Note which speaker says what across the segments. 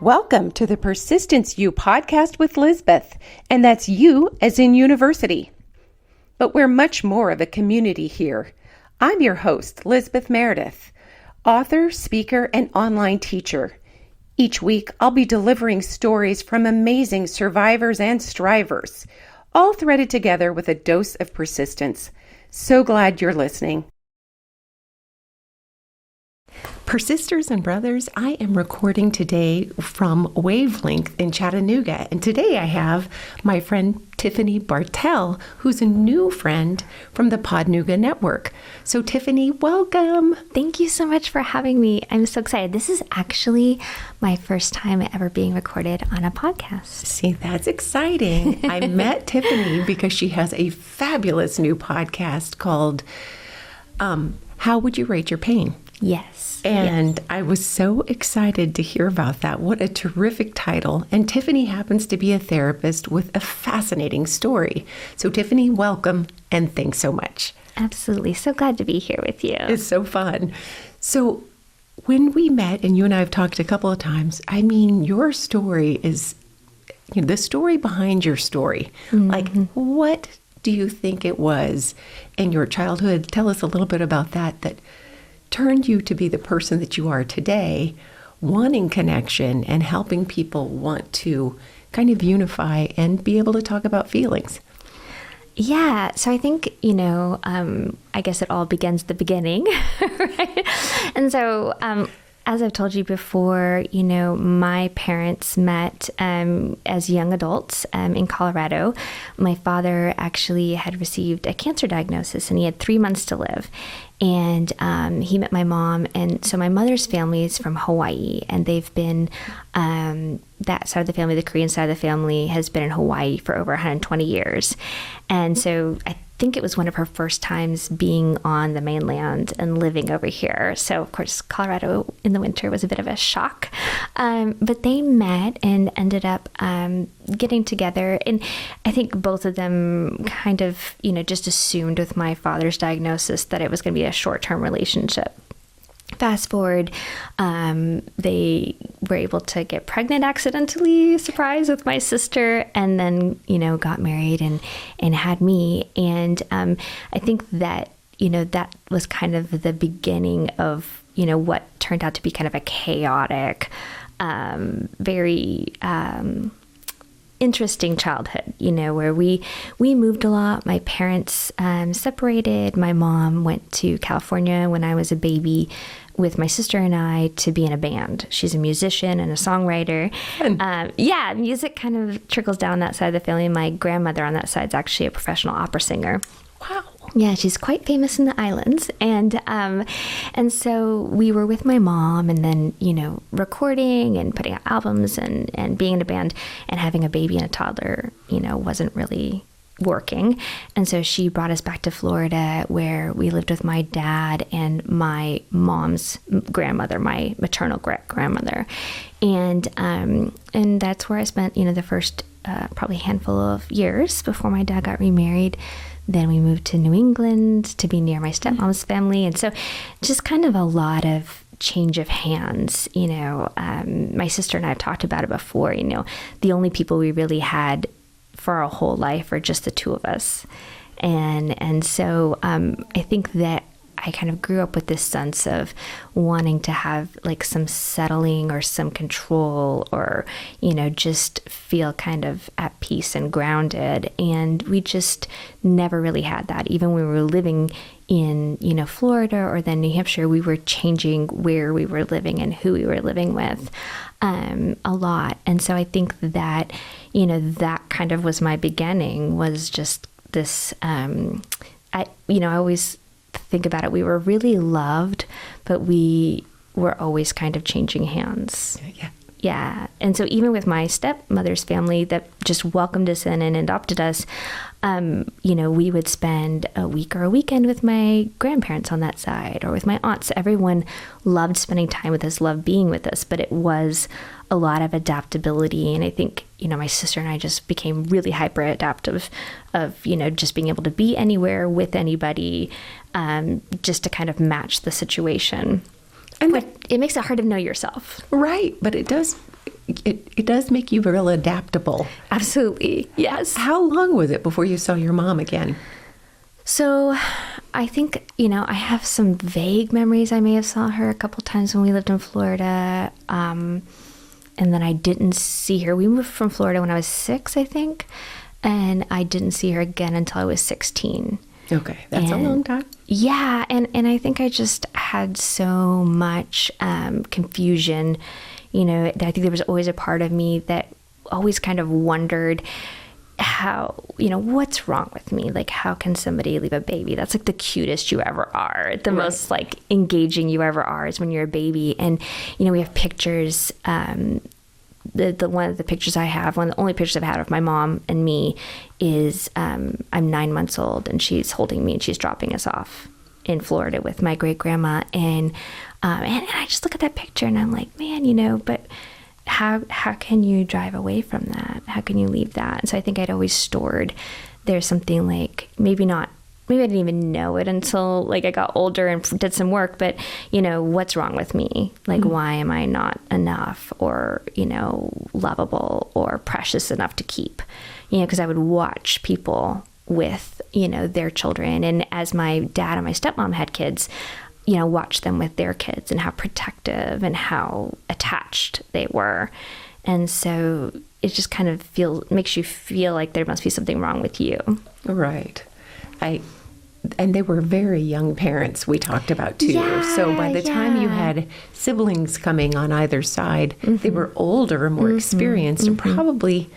Speaker 1: Welcome to the Persistence U podcast with Lisbeth, and that's you as in university. But we're much more of a community here. I'm your host, Lisbeth Meredith, author, speaker, and online teacher. Each week, I'll be delivering stories from amazing survivors and strivers, all threaded together with a dose of persistence. So glad you're listening. Persisters and brothers, I am recording today from Wavelength in Chattanooga, and today I have my friend Tiffany Bartell, who's a new friend from the Podnuga Network. So Tiffany, welcome.
Speaker 2: Thank you so much for having me. I'm so excited. This is actually my first time ever being recorded on a podcast.
Speaker 1: See, that's exciting. I met Tiffany because she has a fabulous new podcast called How Would You Rate Your Pain?
Speaker 2: Yes.
Speaker 1: And I was so excited to hear about that. What a terrific title. And Tiffany happens to be a therapist with a fascinating story. So Tiffany, welcome and thanks so much.
Speaker 2: Absolutely. So glad to be here with you.
Speaker 1: It's so fun. So when we met, and you and I have talked a couple of times, I mean, your story is, the story behind your story. Mm-hmm. Like, what do you think it was in your childhood? Tell us a little bit about that turned you to be the person that you are today, wanting connection and helping people want to kind of unify and be able to talk about feelings.
Speaker 2: Yeah. So I think, I guess it all begins at the beginning, right? And so, as I've told you before, my parents met as young adults in Colorado. My father actually had received a cancer diagnosis and he had 3 months to live. And he met my mom. And so my mother's family is from Hawaii, and they've been, that side of the family, the Korean side of the family, has been in Hawaii for over 120 years. And so I think it was one of her first times being on the mainland and living over here. So, of course, Colorado in the winter was a bit of a shock. But they met and ended up getting together. And I think both of them kind of, just assumed with my father's diagnosis that it was going to be a short-term relationship. Fast forward, they were able to get pregnant accidentally, surprise, with my sister, and then, got married and had me. And I think that, that was kind of the beginning of, what turned out to be kind of a chaotic, very interesting childhood, where we moved a lot. My parents separated. My mom went to California when I was a baby with my sister and I to be in a band. She's a musician and a songwriter. Music kind of trickles down that side of the family. My grandmother on that side is actually a professional opera singer.
Speaker 1: Wow.
Speaker 2: Yeah, she's quite famous in the islands. And so we were with my mom and then, recording and putting out albums and being in a band, and having a baby and a toddler, wasn't really working. And so she brought us back to Florida, where we lived with my dad and my mom's grandmother, my maternal grandmother. And that's where I spent, the first probably handful of years before my dad got remarried. Then we moved to New England to be near my stepmom's family. And so just kind of a lot of change of hands. My sister and I have talked about it before, the only people we really had for our whole life are just the two of us. And so I think that I kind of grew up with this sense of wanting to have like some settling or some control, or, just feel kind of at peace and grounded. And we just never really had that. Even when we were living in, Florida or then New Hampshire, we were changing where we were living and who we were living with a lot. And so I think that, that kind of was my beginning, was just this, I always think about it. We were really loved, but we were always kind of changing hands. Yeah. And so even with my stepmother's family that just welcomed us in and adopted us, we would spend a week or a weekend with my grandparents on that side, or with my aunts. Everyone loved spending time with us, loved being with us, but it was a lot of adaptability. And I think, my sister and I just became really hyper adaptive of, just being able to be anywhere with anybody, just to kind of match the situation. And it makes it hard to know yourself.
Speaker 1: Right. But it does it does make you real adaptable.
Speaker 2: Absolutely. Yes.
Speaker 1: How long was it before you saw your mom again?
Speaker 2: So I think, I have some vague memories. I may have saw her a couple times when we lived in Florida. And then I didn't see her. We moved from Florida when I was 6, I think. And I didn't see her again until I was 16.
Speaker 1: Okay. That's a long time.
Speaker 2: Yeah. And I think I just had so much confusion. I think there was always a part of me that always kind of wondered how, what's wrong with me? Like, how can somebody leave a baby? That's like the cutest you ever are. The most like engaging you ever are is when you're a baby. And, we have pictures, the one of the pictures I have, one of the only pictures I've had of my mom and me is, I'm 9 months old and she's holding me and she's dropping us off in Florida with my great grandma. And I just look at that picture and I'm like, man, but how can you drive away from that? How can you leave that? And so I think I'd always stored, there's something like, maybe I didn't even know it until like I got older and did some work, but what's wrong with me? Like, why am I not enough or, lovable or precious enough to keep? Because I would watch people with, their children. And as my dad and my stepmom had kids, watch them with their kids and how protective and how attached they were. And so it just kind of makes you feel like there must be something wrong with you.
Speaker 1: Right. And they were very young parents we talked about too.
Speaker 2: Yeah,
Speaker 1: so by the time you had siblings coming on either side, they were older and more experienced and probably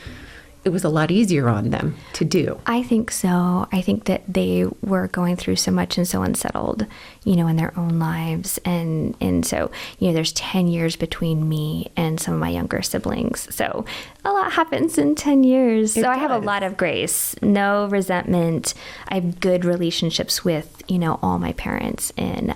Speaker 1: it was a lot easier on them to do.
Speaker 2: I think so. I think that they were going through so much and so unsettled, in their own lives. And so, there's 10 years between me and some of my younger siblings. So a lot happens in 10 years. I have a lot of grace, no resentment. I have good relationships with, all my parents. And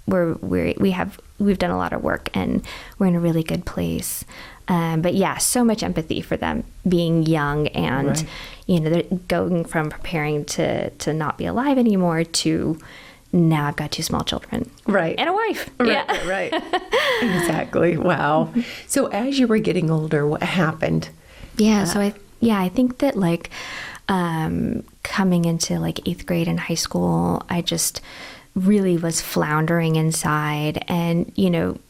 Speaker 2: we've done a lot of work and we're in a really good place. But yeah, so much empathy for them being young and, they're going from preparing to not be alive anymore to now I've got 2 small children.
Speaker 1: Right.
Speaker 2: And a wife.
Speaker 1: Right,
Speaker 2: Yeah.
Speaker 1: right. Exactly. Wow. So as you were getting older, what happened?
Speaker 2: Yeah. So I think that like, coming into like 8th grade in high school, I just really was floundering inside. And,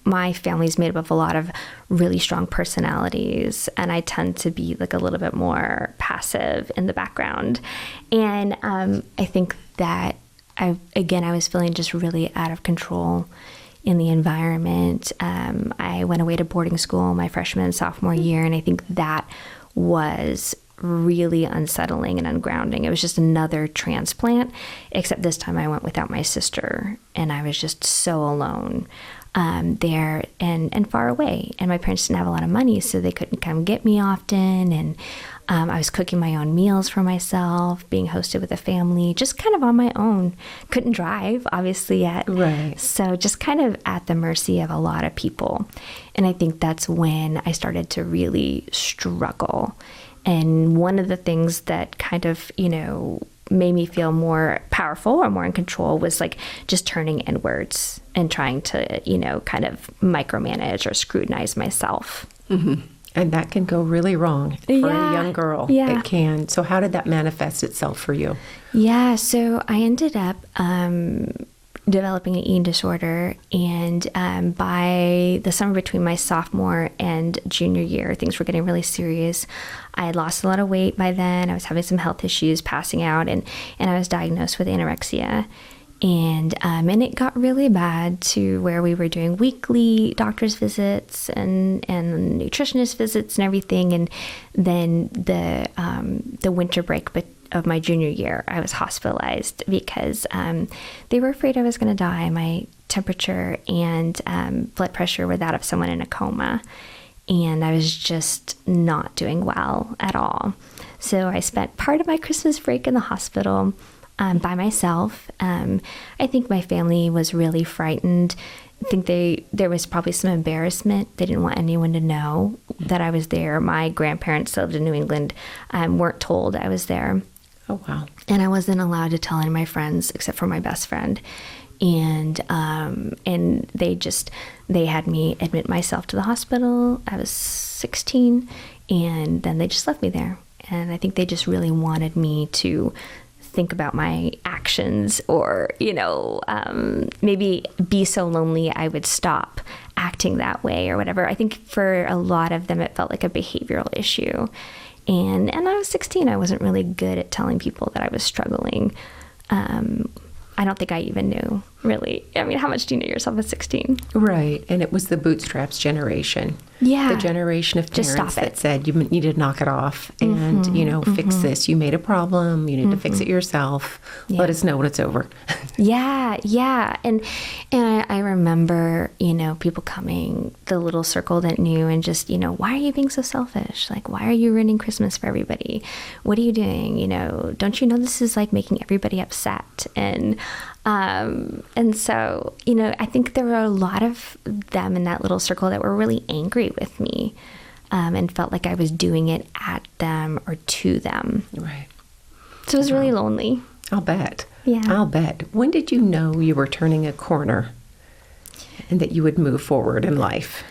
Speaker 2: my family's made up of a lot of really strong personalities. And I tend to be like a little bit more passive in the background. And I think that I was feeling just really out of control in the environment. I went away to boarding school my freshman and sophomore year. And I think that was really unsettling and ungrounding. It was just another transplant, except this time I went without my sister and I was just so alone there and far away. And my parents didn't have a lot of money, so they couldn't come get me often. And I was cooking my own meals for myself, being hosted with a family, just kind of on my own. Couldn't drive, obviously, yet.
Speaker 1: Right.
Speaker 2: So just kind of at the mercy of a lot of people. And I think that's when I started to really struggle. And one of the things that kind of, made me feel more powerful or more in control was like just turning inwards and trying to, kind of micromanage or scrutinize myself.
Speaker 1: Mm-hmm. And that can go really wrong for a young girl.
Speaker 2: Yeah.
Speaker 1: It can. So how did that manifest itself for you?
Speaker 2: Yeah. So I ended up developing an eating disorder. And by the summer between my sophomore and junior year, things were getting really serious. I had lost a lot of weight by then. I was having some health issues, passing out, and I was diagnosed with anorexia. And it got really bad to where we were doing weekly doctor's visits and nutritionist visits and everything. And then the winter break of my junior year, I was hospitalized because they were afraid I was going to die. My temperature and blood pressure were that of someone in a coma. And I was just not doing well at all. So I spent part of my Christmas break in the hospital by myself. I think my family was really frightened. I think there was probably some embarrassment. They didn't want anyone to know that I was there. My grandparents lived in New England, weren't told I was there.
Speaker 1: Oh, wow.
Speaker 2: And I wasn't allowed to tell any of my friends except for my best friend. and they had me admit myself to the hospital. I was 16, and then they just left me there. And I think they just really wanted me to think about my actions, or, maybe be so lonely I would stop acting that way or whatever. I think for a lot of them, it felt like a behavioral issue. And I was 16. I wasn't really good at telling people that I was struggling. I don't think I even knew, really. I mean, how much do you know yourself at 16?
Speaker 1: Right. And it was the bootstraps generation.
Speaker 2: Yeah.
Speaker 1: The generation of
Speaker 2: Just
Speaker 1: parents
Speaker 2: stop it.
Speaker 1: that said, you need to knock it off and, fix this. You made a problem. You need to fix it yourself.
Speaker 2: Yeah.
Speaker 1: Let us know when it's over.
Speaker 2: Yeah. And I remember, people coming, the little circle that knew, and just, why are you being so selfish? Like, why are you ruining Christmas for everybody? What are you doing? Don't you know this is like making everybody upset? And so, I think there were a lot of them in that little circle that were really angry with me, and felt like I was doing it at them or to them.
Speaker 1: Right.
Speaker 2: So it was really lonely.
Speaker 1: I'll bet.
Speaker 2: Yeah.
Speaker 1: I'll bet. When did you know you were turning a corner and that you would move forward in life,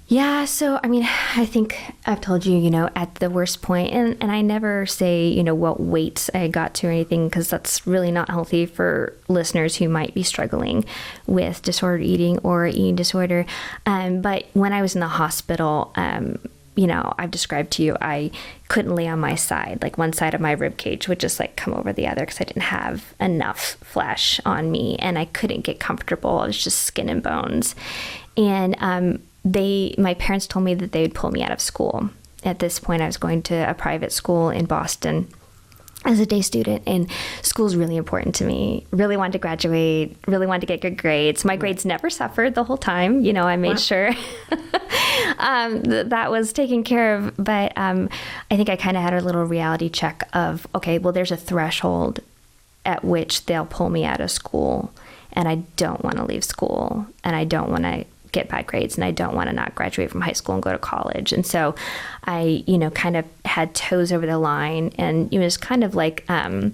Speaker 2: Yeah, so, I think I've told you, at the worst point, and I never say, what weights I got to or anything, because that's really not healthy for listeners who might be struggling with disordered eating or eating disorder. But when I was in the hospital, I've described to you, I couldn't lay on my side. Like, one side of my rib cage would just come over the other because I didn't have enough flesh on me, and I couldn't get comfortable. I was just skin and bones. And, my parents told me that they would pull me out of school. At this point, I was going to a private school in Boston as a day student, and school is really important to me. Really wanted to graduate, really wanted to get good grades. My grades never suffered the whole time. I made sure that was taken care of. But I think I kind of had a little reality check of, okay, well, there's a threshold at which they'll pull me out of school, and I don't want to leave school, and I don't want to get bad grades, and I don't want to not graduate from high school and go to college. And so I, kind of had toes over the line, and it was kind of like, I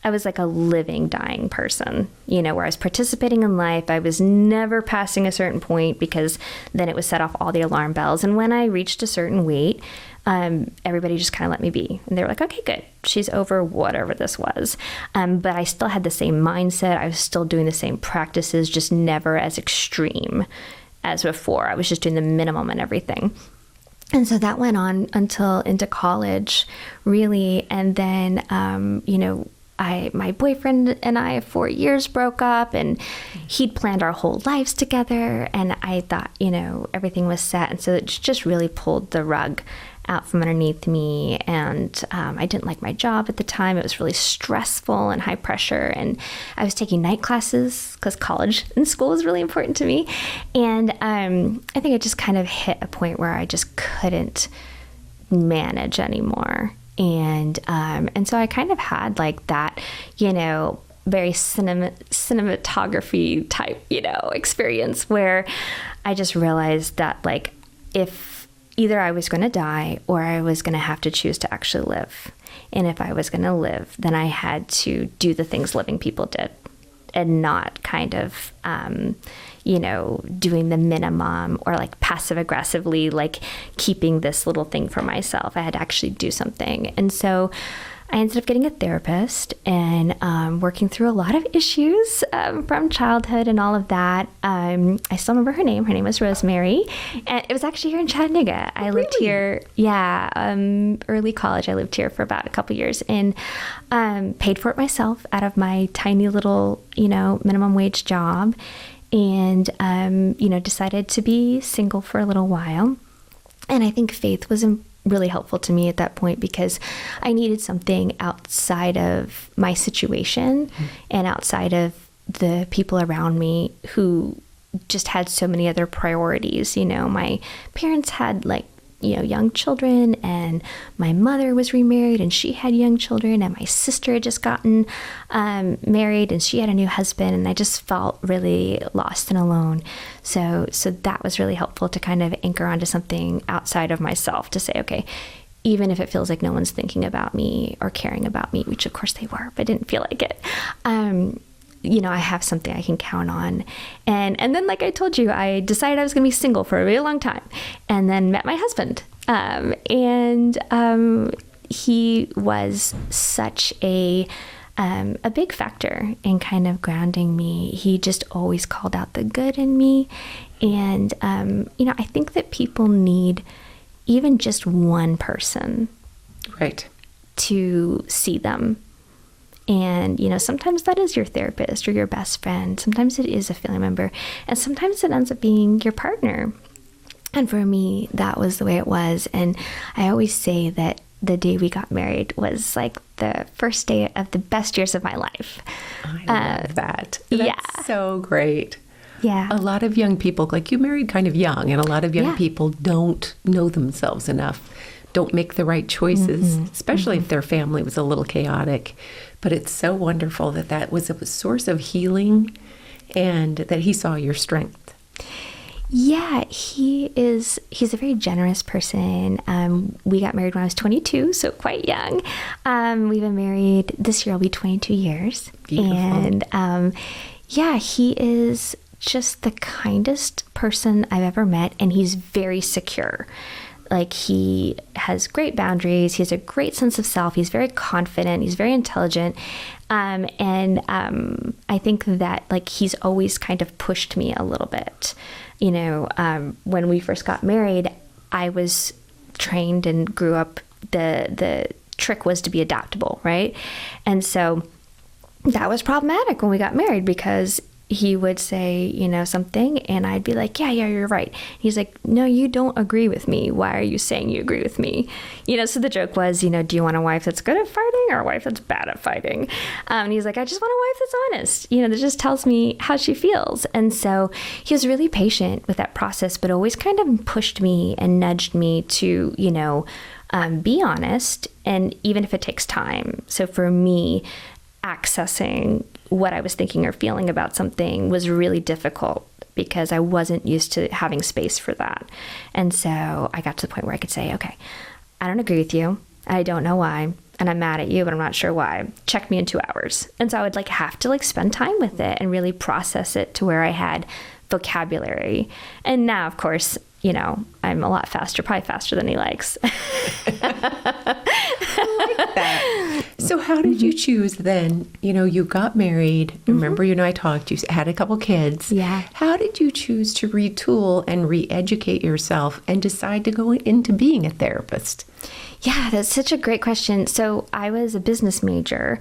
Speaker 2: was like a living, dying person, where I was participating in life. I was never passing a certain point, because then it would set off all the alarm bells. And when I reached a certain weight, everybody just kind of let me be. And they were like, okay, good. She's over whatever this was. But I still had the same mindset. I was still doing the same practices, just never as extreme as before. I was just doing the minimum and everything. And so that went on until into college, really. And then, my boyfriend and I, 4 years, broke up, and he'd planned our whole lives together. And I thought, everything was set. And so it just really pulled the rug out from underneath me. And I didn't like my job at the time. It was really stressful and high pressure. And I was taking night classes because college and school was really important to me. And I think I just kind of hit a point where I just couldn't manage anymore. And so I kind of had like that, very cinematography type, experience where I just realized that, like, if either I was going to die or I was going to have to choose to actually live. And if I was going to live, then I had to do the things living people did, and not kind of, doing the minimum or like passive aggressively, like keeping this little thing for myself. I had to actually do something. And so I ended up getting a therapist and working through a lot of issues from childhood and all of that. I still remember her name. Her name was Rosemary. And it was actually here in Chattanooga. I lived here, early college. I lived here for about a couple years, and paid for it myself out of my tiny little, minimum wage job. And, decided to be single for a little while. And I think faith was really helpful to me at that point, because I needed something outside of my situation and outside of the people around me who just had so many other priorities. My parents had young children, and my mother was remarried and she had young children, and my sister had just gotten married and she had a new husband, and I just felt really lost and alone. So that was really helpful to kind of anchor onto something outside of myself, to say, okay, even if it feels like no one's thinking about me or caring about me, which of course they were, but didn't feel like it. I have something I can count on. And then, like I told you, I decided I was going to be single for a really long time, and then met my husband. He was such a big factor in kind of grounding me. He just always called out the good in me. And, I think that people need even just one person,
Speaker 1: right,
Speaker 2: to see them. And, sometimes that is your therapist or your best friend. Sometimes it is a family member. And sometimes it ends up being your partner. And for me, that was the way it was. And I always say that the day we got married was like the first day of the best years of my life.
Speaker 1: I love that. That's so great.
Speaker 2: Yeah.
Speaker 1: A lot of young people, like you married kind of young, and a lot of young people don't know themselves enough, don't make the right choices, especially if their family was a little chaotic. But it's so wonderful that was a source of healing and that he saw your strength.
Speaker 2: Yeah, he's a very generous person. We got married when I was 22, so quite young. We've been married, this year will be 22 years.
Speaker 1: Beautiful.
Speaker 2: And he is just the kindest person I've ever met, and he's very secure. Like, he has great boundaries. He has a great sense of self. He's very confident. He's very intelligent. I think that, like, he's always kind of pushed me a little bit. When we first got married, I was trained and grew up, the trick was to be adaptable, right? And so that was problematic when we got married, because he would say, something, and I'd be like, yeah, you're right. He's like, no, you don't agree with me. Why are you saying you agree with me? So the joke was, do you want a wife that's good at fighting or a wife that's bad at fighting? And he's like, I just want a wife that's honest, that just tells me how she feels. And so he was really patient with that process, but always kind of pushed me and nudged me to, be honest, and even if it takes time. So for me, accessing what I was thinking or feeling about something was really difficult, because I wasn't used to having space for that. And so I got to the point where I could say, okay, I don't agree with you. I don't know why. And I'm mad at you, but I'm not sure why. Check me in 2 hours. And so I would have to spend time with it and really process it to where I had vocabulary. And now, of course, I'm a lot faster, probably faster than he likes.
Speaker 1: I like that. So how did you choose then? You got married. Remember, I talked, you had a couple kids.
Speaker 2: Yeah.
Speaker 1: How did you choose to retool and re-educate yourself and decide to go into being a therapist?
Speaker 2: Yeah, that's such a great question. So I was a business major,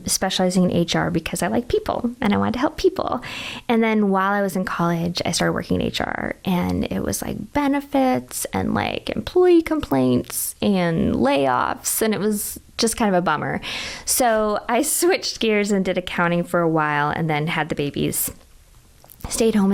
Speaker 2: specializing in HR because I like people and I wanted to help people. And then while I was in college, I started working in HR, and it was like benefits and like employee complaints and layoffs, and it was just kind of a bummer. So I switched gears and did accounting for a while, and then had the babies. Stayed home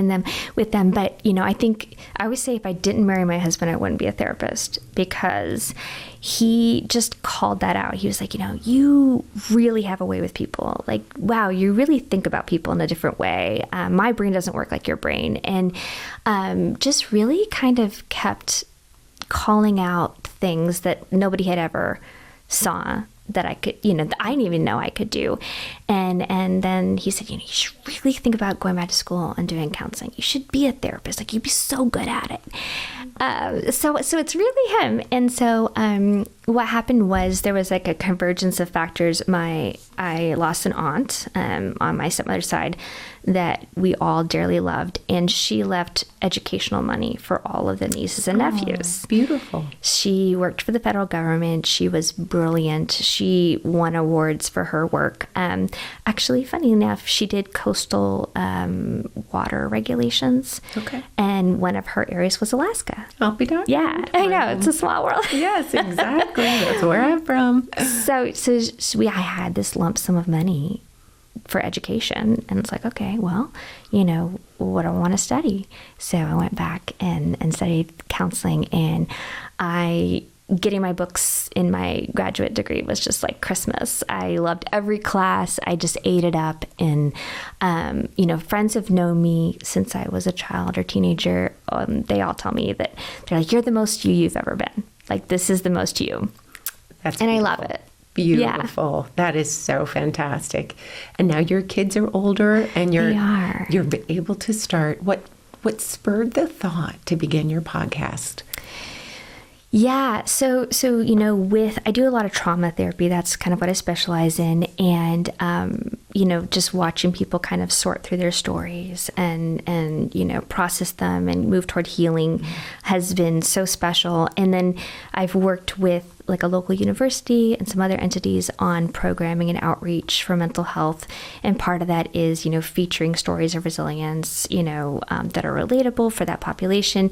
Speaker 2: with them. But, I think I always say if I didn't marry my husband, I wouldn't be a therapist, because he just called that out. He was like, you really have a way with people. Like, wow, you really think about people in a different way. My brain doesn't work like your brain. And just really kind of kept calling out things that nobody had ever saw that I could, that I didn't even know I could do. And then he said, you should really think about going back to school and doing counseling. You should be a therapist. Like, you'd be so good at it. So it's really him. And so what happened was there was like a convergence of factors. I lost an aunt on my stepmother's side that we all dearly loved, and she left educational money for all of the nieces and nephews.
Speaker 1: Beautiful.
Speaker 2: She worked for the federal government. She was brilliant. She won awards for her work. Actually, funny enough, she did coastal water regulations. Okay. And one of her areas was Alaska.
Speaker 1: I'll be darned.
Speaker 2: Yeah, I know. It's a small world.
Speaker 1: Yes, exactly. That's where I'm from.
Speaker 2: So I had this lump sum of money for education, and it's like, okay, well, what do I want to study? So I went back and studied counseling, and getting my books in my graduate degree was just like Christmas. I loved every class. I just ate it up. And, friends have known me since I was a child or teenager. They all tell me that they're like, you're the most you've ever been. Like, this is the most you.
Speaker 1: That's
Speaker 2: and
Speaker 1: beautiful.
Speaker 2: I love it.
Speaker 1: Beautiful. That is so fantastic. And now your kids are older and you're able to start. What spurred the thought to begin your podcast?
Speaker 2: Yeah. So, I do a lot of trauma therapy. That's kind of what I specialize in. And, just watching people kind of sort through their stories and process them and move toward healing has been so special. And then I've worked with like a local university and some other entities on programming and outreach for mental health. And part of that is, featuring stories of resilience, that are relatable for that population.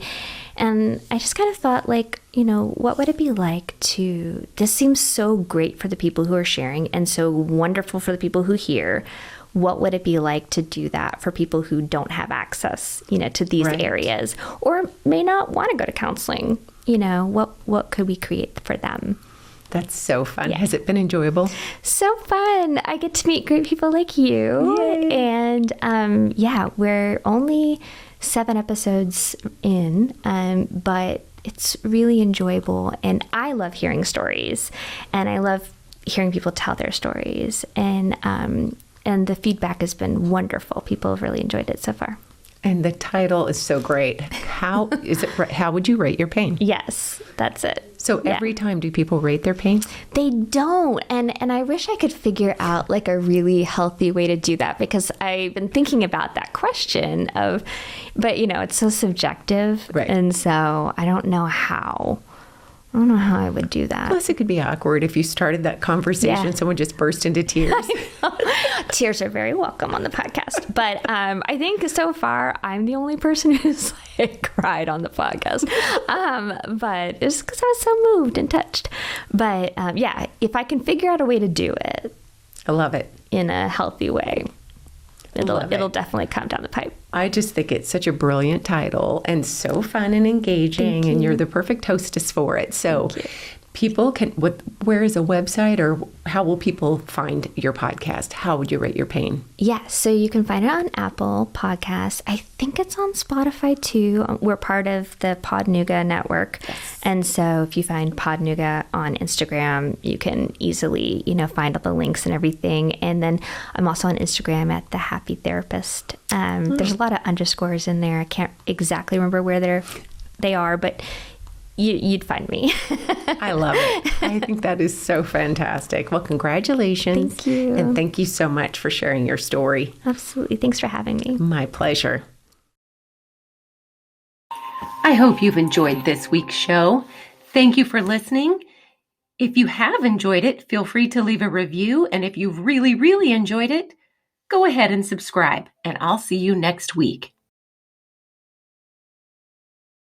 Speaker 2: And I just kind of thought what would it be like this seems so great for the people who are sharing and so wonderful for the people who hear. What would it be like to do that for people who don't have access, to these areas or may not want to go to counseling? What could we create for them?
Speaker 1: That's so fun. Yeah. Has it been enjoyable?
Speaker 2: So fun. I get to meet great people like you. Yay. And we're only 7 episodes in, but it's really enjoyable. And I love hearing stories and I love hearing people tell their stories. And the feedback has been wonderful. People have really enjoyed it so far.
Speaker 1: And the title is so great. How would you rate your pain?
Speaker 2: Yes, that's it.
Speaker 1: So every time, do people rate their pain?
Speaker 2: They don't. And I wish I could figure out like a really healthy way to do that, because I've been thinking about that question but it's so subjective.
Speaker 1: Right.
Speaker 2: And so I don't know how I would do that.
Speaker 1: Plus, it could be awkward if you started that conversation, someone just burst into tears.
Speaker 2: Tears are very welcome on the podcast. But I think so far, I'm the only person who's cried on the podcast. But it's because I was so moved and touched. But if I can figure out a way to do it.
Speaker 1: I love it.
Speaker 2: In a healthy way. It'll definitely come down the pipe. I
Speaker 1: just think it's such a brilliant title and so fun and engaging, and you're the perfect hostess for it. So people where is a website, or how will people find your podcast? How would you rate your pain?
Speaker 2: Yeah, so you can find it on Apple Podcasts. I think it's on Spotify too. We're part of the Podnuga network. Yes. And so if you find Podnuga on Instagram, you can easily, find all the links and everything. And then I'm also on Instagram at The Happy Therapist. There's a lot of underscores in there. I can't exactly remember where they are, but you'd find me.
Speaker 1: I love it. I think that is so fantastic. Well, congratulations.
Speaker 2: Thank you.
Speaker 1: And thank you so much for sharing your story.
Speaker 2: Absolutely. Thanks for having me.
Speaker 1: My pleasure. I hope you've enjoyed this week's show. Thank you for listening. If you have enjoyed it, feel free to leave a review. And if you've really, really enjoyed it, go ahead and subscribe. And I'll see you next week.